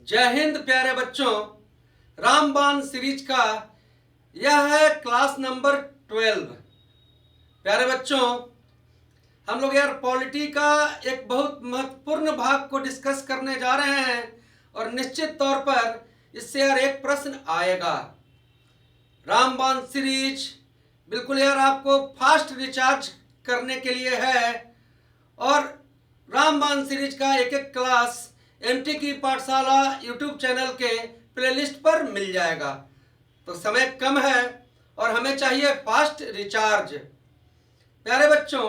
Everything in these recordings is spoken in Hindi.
जय हिंद प्यारे बच्चों। रामबाण सीरीज का यह है क्लास नंबर 12। प्यारे बच्चों, हम लोग यार पॉलिटी का एक बहुत महत्वपूर्ण भाग को डिस्कस करने जा रहे हैं और निश्चित तौर पर इससे यार एक प्रश्न आएगा। रामबाण सीरीज बिल्कुल यार आपको फास्ट रिचार्ज करने के लिए है और रामबाण सीरीज का एक एक क्लास एमटी की पाठशाला यूट्यूब चैनल के प्लेलिस्ट पर मिल जाएगा। तो समय कम है और हमें चाहिए फास्ट रिचार्ज। प्यारे बच्चों,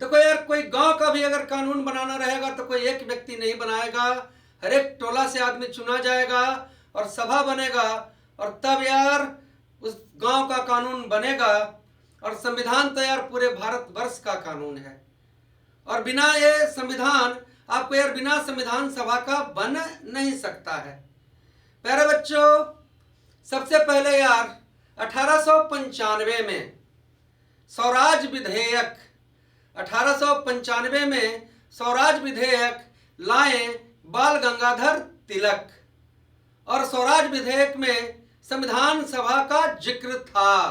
देखो यार, कोई गांव का भी अगर कानून बनाना रहेगा तो कोई एक व्यक्ति नहीं बनाएगा, हर एक टोला से आदमी चुना जाएगा और सभा बनेगा और तब यार उस गांव का कानून बनेगा। और संविधान तो यार पूरे भारतवर्ष का कानून है और बिना ये संविधान आपको यार बिना संविधान सभा का बन नहीं सकता है। प्यारे बच्चों, सबसे पहले यार 1895 में स्वराज विधेयक 1895 में स्वराज विधेयक लाए बाल गंगाधर तिलक और स्वराज विधेयक में संविधान सभा का जिक्र था।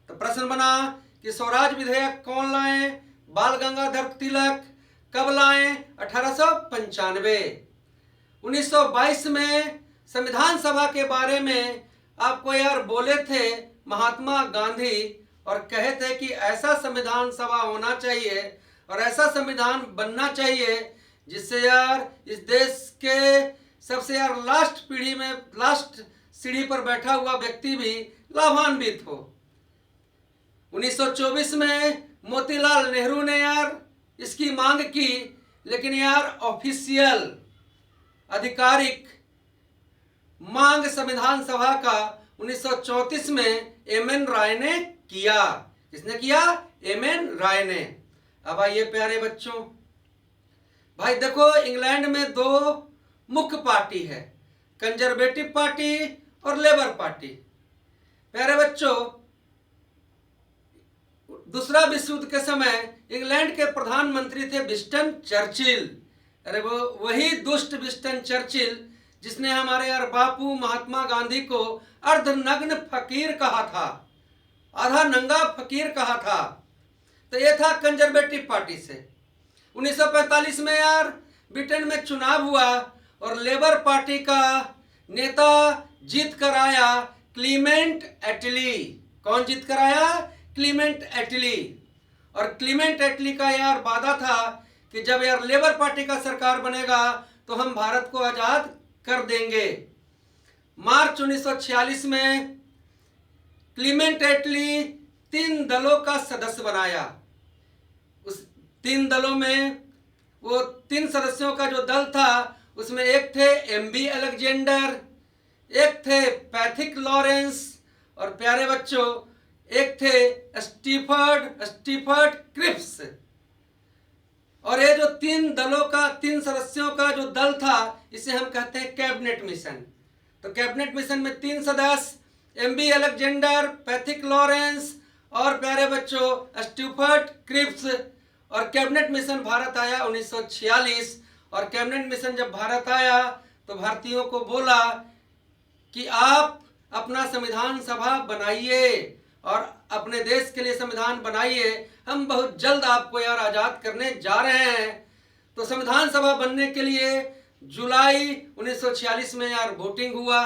तो प्रश्न बना कि स्वराज विधेयक कौन लाए? बाल गंगाधर तिलक। कब लाए? 1895। 1922 में संविधान सभा के बारे में आपको यार बोले थे महात्मा गांधी और कहे थे कि ऐसा संविधान सभा होना चाहिए और ऐसा संविधान बनना चाहिए जिससे यार इस देश के सबसे यार लास्ट सीढ़ी पर बैठा हुआ व्यक्ति भी लाभान्वित हो। 1924 में मोतीलाल नेहरू ने यार इसकी मांग की, लेकिन यार ऑफिशियल आधिकारिक मांग संविधान सभा का 1934 में एम.एन. राय ने किया। किसने किया? एम.एन. राय ने। अब आइए प्यारे बच्चों, भाई देखो, इंग्लैंड में दो मुख्य पार्टी है, कंजर्वेटिव पार्टी और लेबर पार्टी। प्यारे बच्चों, दूसरा विश्व युद्ध के समय इंग्लैंड के प्रधानमंत्री थे विंस्टन चर्चिल। अरे वो वही दुष्ट विंस्टन चर्चिल जिसने हमारे यार बापू महात्मा गांधी को अर्धनग्न फकीर कहा था, आधा नंगा फकीर कहा था। तो ये था कंजर्वेटिव पार्टी से। 1945 में यार ब्रिटेन में चुनाव हुआ और लेबर पार्टी का नेता जीत कर आया, क्लीमेंट एटली। कौन जीत कर आया? क्लीमेंट एटली। और क्लीमेंट एटली का यार वादा था कि जब यार लेबर पार्टी का सरकार बनेगा तो हम भारत को आजाद कर देंगे। मार्च 1946 में क्लीमेंट एटली 3 दलों का सदस्य बनाया। उस 3 दलों में वो 3 सदस्यों का जो दल था उसमें एक थे एम.बी. अलेक्जेंडर, एक थे पैथिक लॉरेंस और प्यारे बच्चों एक थे स्टीफर्ड क्रिप्स। और ये जो 3 सदस्यों का जो दल था इसे हम कहते हैं कैबिनेट मिशन। तो कैबिनेट मिशन में 3 सदस्य एम.बी. अलेक्जेंडर, पैथिक लॉरेंस और प्यारे बच्चों स्टीफर्ड क्रिप्स। और कैबिनेट मिशन भारत आया 1946 और कैबिनेट मिशन जब भारत आया तो भारतीयों को बोला कि आप अपना संविधान सभा बनाइए और अपने देश के लिए संविधान बनाइए, हम बहुत जल्द आपको यार आजाद करने जा रहे हैं। तो संविधान सभा बनने के लिए जुलाई 1946 में यार वोटिंग हुआ।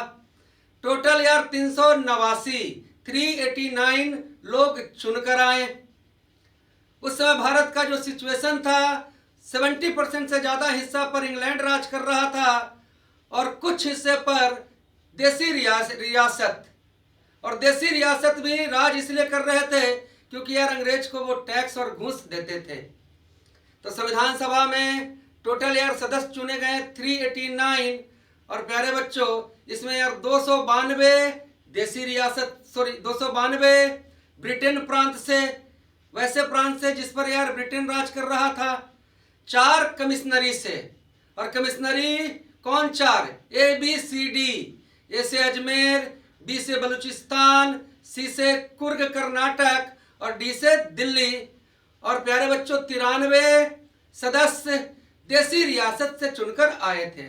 टोटल यार 389 लोग चुनकर आए। उस समय भारत का जो सिचुएशन था 70% से ज्यादा हिस्सा पर इंग्लैंड राज कर रहा था और कुछ हिस्से पर देसी रियासत। और देसी रियासत भी राज इसलिए कर रहे थे क्योंकि यार अंग्रेज को वो टैक्स और घूस देते थे। तो संविधान सभा में टोटल यार सदस्य चुने गए 389 और प्यारे बच्चों इसमें यार 292 ब्रिटेन प्रांत से, वैसे प्रांत से जिस पर यार ब्रिटेन राज कर रहा था, 4 कमिश्नरी से। और कमिश्नरी कौन? 4 ABCD। ए से अजमेर, बी से बलूचिस्तान, सी से कुर्ग कर्नाटक और डी से दिल्ली। और प्यारे बच्चों 93 सदस्य देसी रियासत से चुनकर आए थे।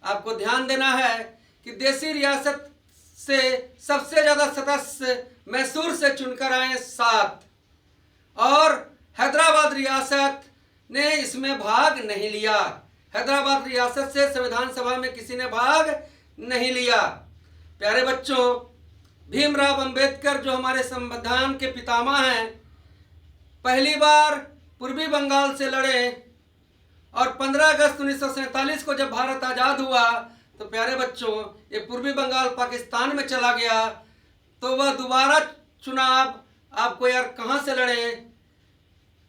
आपको ध्यान देना है कि देसी रियासत से सबसे ज्यादा सदस्य मैसूर से चुनकर आए 7 और हैदराबाद रियासत ने इसमें भाग नहीं लिया। हैदराबाद रियासत से संविधान सभा में किसी ने भाग नहीं लिया। प्यारे बच्चों, भीमराव अंबेडकर जो हमारे संविधान के पितामह हैं, पहली बार पूर्वी बंगाल से लड़े और 15 अगस्त 1947 को जब भारत आज़ाद हुआ तो प्यारे बच्चों ये पूर्वी बंगाल पाकिस्तान में चला गया। तो वह दोबारा चुनाव आपको यार कहाँ से लड़े,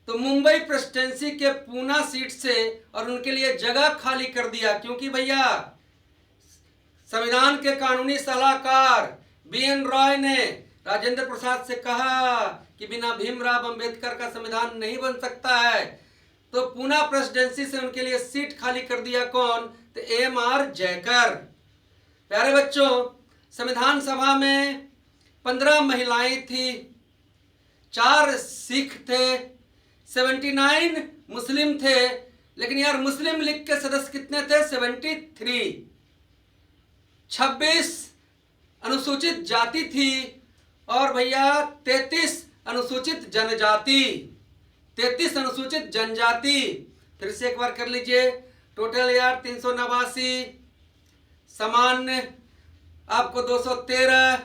तो मुंबई प्रेसिडेंसी के पूना सीट से, और उनके लिए जगह खाली कर दिया क्योंकि भैया संविधान के कानूनी सलाहकार BN रॉय ने राजेंद्र प्रसाद से कहा कि बिना भीमराव अंबेडकर का संविधान नहीं बन सकता है। तो पूना प्रेसिडेंसी से उनके लिए सीट खाली कर दिया कौन, तो AMR जयकर। प्यारे बच्चों, संविधान सभा में 15 महिलाएं थी, 4 सिख थे, 79 मुस्लिम थे। लेकिन यार मुस्लिम लीग के सदस्य कितने थे, 73। 26 अनुसूचित जाति थी और भैया 33 अनुसूचित जनजाति, 33 अनुसूचित जनजाति। फिर से एक बार कर लीजिए, टोटल यार 389, सामान्य आपको 213,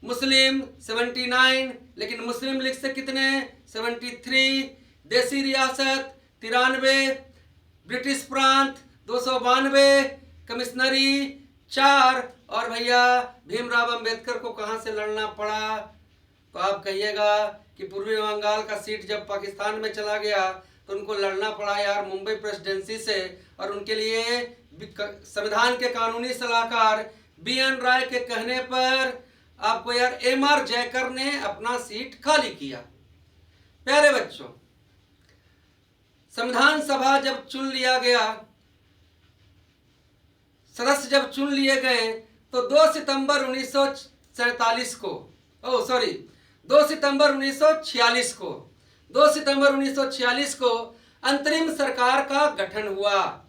मुस्लिम 79, लेकिन मुस्लिम लीग से कितने 73, देसी रियासत 93, ब्रिटिश प्रांत 292, कमिश्नरी 4, और भैया भीमराव अंबेडकर को कहाँ से लड़ना पड़ा, तो आप कहिएगा कि पूर्वी बंगाल का सीट जब पाकिस्तान में चला गया तो उनको लड़ना पड़ा यार मुंबई प्रेसिडेंसी से। और उनके लिए संविधान के कानूनी सलाहकार BN रॉय के कहने पर आपको यार AMR जयकर ने अपना सीट खाली किया। प्यारे बच्चों, संविधान सभा जब चुन लिया गया, सदस्य जब चुन लिए गए तो 2 सितंबर 1947 को 2 सितंबर 1946 को अंतरिम सरकार का गठन हुआ,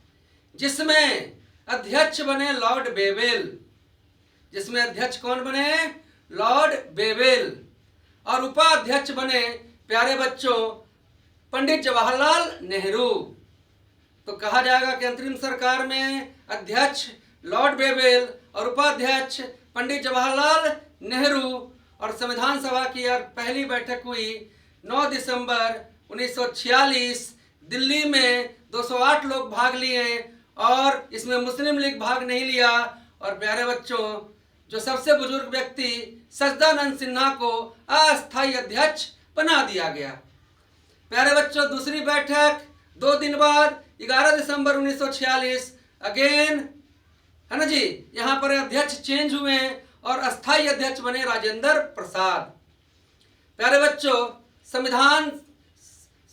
जिसमें अध्यक्ष बने लॉर्ड बेवेल। जिसमें अध्यक्ष कौन बने, लॉर्ड बेवेल, और उपाध्यक्ष बने प्यारे बच्चों पंडित जवाहरलाल नेहरू। तो कहा जाएगा कि अंतरिम सरकार में अध्यक्ष लॉर्ड बेवेल और उपाध्यक्ष पंडित जवाहरलाल नेहरू। और संविधान सभा की यार पहली बैठक हुई 9 दिसंबर 1946 दिल्ली में। 208 लोग भाग लिए और इसमें मुस्लिम लीग भाग नहीं लिया। और प्यारे बच्चों, जो सबसे बुजुर्ग व्यक्ति सच्चिदानंद सिन्हा को अस्थायी अध्यक्ष बना दिया गया। प्यारे बच्चों, दूसरी बैठक 2 दिन बाद 11 दिसंबर 1946 अगेन है ना जी, यहाँ पर अध्यक्ष चेंज हुए और अस्थायी अध्यक्ष बने राजेंद्र प्रसाद। प्यारे बच्चों, संविधान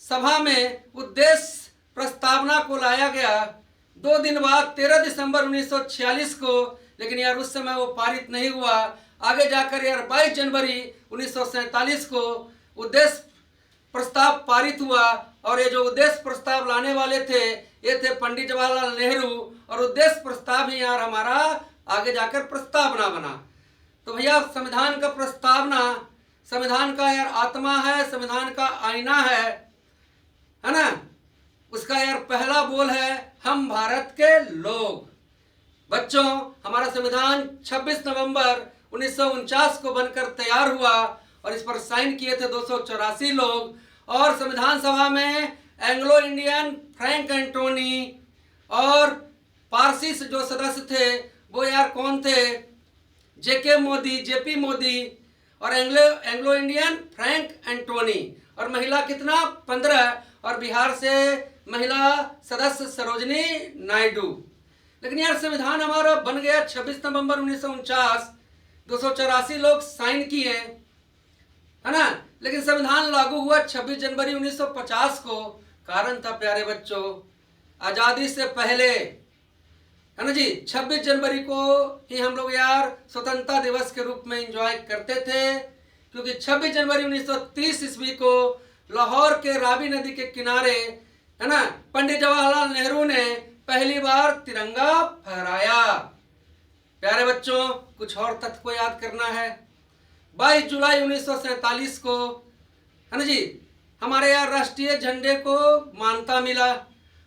सभा में उद्देश्य प्रस्तावना को लाया गया 2 दिन बाद 13 दिसंबर 1946 को, लेकिन यार उस समय वो पारित नहीं हुआ। आगे जाकर यार 22 जनवरी 1947 को उद्देश्य प्रस्ताव पारित हुआ। और ये जो उद्देश्य प्रस्ताव लाने वाले थे ये थे पंडित जवाहरलाल नेहरू, और उद्देश्य प्रस्ताव ही यार हमारा आगे जाकर प्रस्तावना बना। तो भैया संविधान का प्रस्तावना संविधान का यार आत्मा है, संविधान का आईना है ना। उसका यार पहला बोल है हम भारत के लोग। बच्चों, हमारा संविधान 26 नवंबर 1949 को बनकर तैयार हुआ और इस पर साइन किए थे 284 लोग। और संविधान सभा में एंग्लो इंडियन फ्रैंक एंटोनी और पारसी से जो सदस्य थे वो यार कौन थे, जेपी मोदी और एंग्लो इंडियन फ्रैंक एंटोनी। और महिला कितना 15, और बिहार से महिला सदस्य सरोजनी नायडू। लेकिन यार संविधान हमारा बन गया 26 नवंबर 1949, 284 लोग साइन किए है ना। लेकिन संविधान लागू हुआ 26 जनवरी 1950 को। कारण था प्यारे बच्चों, आजादी से पहले है ना जी 26 जनवरी को ही हम लोग यार स्वतंत्रता दिवस के रूप में एंजॉय करते थे, क्योंकि 26 जनवरी 1930 ईस्वी को लाहौर के रावी नदी के किनारे है ना पंडित जवाहरलाल नेहरू ने पहली बार तिरंगा फहराया। प्यारे बच्चों, कुछ और तथ्य को याद करना है। 22 जुलाई 1947 को, है ना जी, हमारे यहाँ राष्ट्रीय झंडे को मान्यता मिला।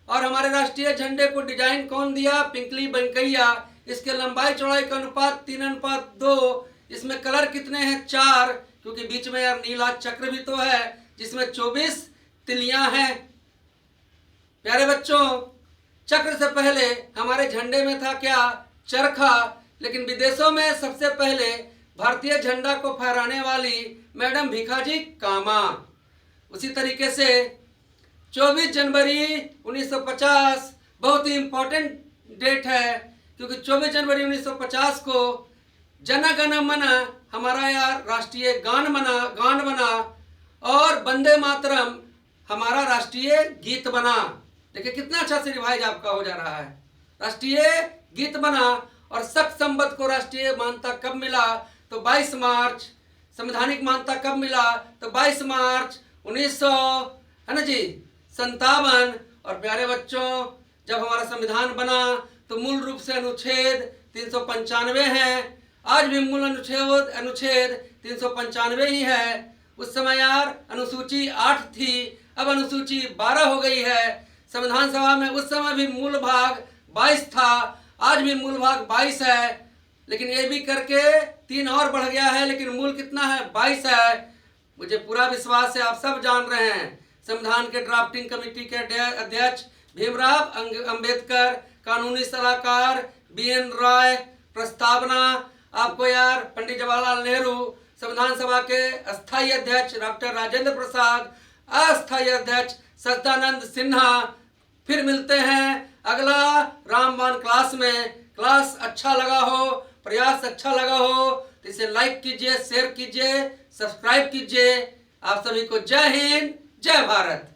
और हमारे राष्ट्रीय झंडे को डिजाइन कौन दिया? पिंकली वेंकैया। इसके लंबाई चौड़ाई का अनुपात 3:2। इसमें कलर कितने हैं? 4, क्योंकि बीच में यार नीला चक्र भी तो है जिसमें 24 तिलियां हैं। प्यारे बच्चों, चक्र से पहले हमारे झंडे में था क्या? चरखा। लेकिन विदेशों में सबसे पहले भारतीय झंडा को फहराने वाली मैडम भीखाजी कामा। उसी तरीके से 24 जनवरी 1950 बहुत ही इंपॉर्टेंट डेट है, क्योंकि 24 जनवरी 1950 को जन गण मन हमारा यार राष्ट्रीय गान बना और वंदे मातरम हमारा राष्ट्रीय गीत बना। देखिए कितना अच्छा से रिवाइज आपका हो जा रहा है। राष्ट्रीय गीत बना। और शक संवत को राष्ट्रीय मान्यता कब मिला? तो 22 मार्च। संवैधानिक मान्यता कब मिला? तो 22 मार्च 1900, है ना जी, 57। और प्यारे बच्चों, जब हमारा संविधान बना तो मूल रूप से अनुच्छेद 395 है। आज भी मूल अनुच्छेद 395 ही है। उस समय यार अनुसूची 8 थी, अब अनुसूची 12 हो गई है। संविधान सभा में उस समय भी मूल भाग 22 था, आज भी मूल भाग 22 है। लेकिन ये भी करके 3 और बढ़ गया है, लेकिन मूल कितना है? 22 है। मुझे पूरा विश्वास है आप सब जान रहे हैं। संविधान के ड्राफ्टिंग कमेटी के अध्यक्ष भीमराव अंबेडकर, कानूनी सलाहकार BN राय, प्रस्तावना आपको यार पंडित जवाहरलाल नेहरू, संविधान सभा के अस्थायी अध्यक्ष डॉक्टर राजेंद्र प्रसाद, अस्थायी अध्यक्ष सच्चिदानंद सिन्हा। फिर मिलते हैं अगला रामबाण क्लास में। क्लास अच्छा लगा हो, प्रयास अच्छा लगा हो तो इसे लाइक कीजिए, शेयर कीजिए, सब्सक्राइब कीजिए। आप सभी को जय हिंद, जय भारत।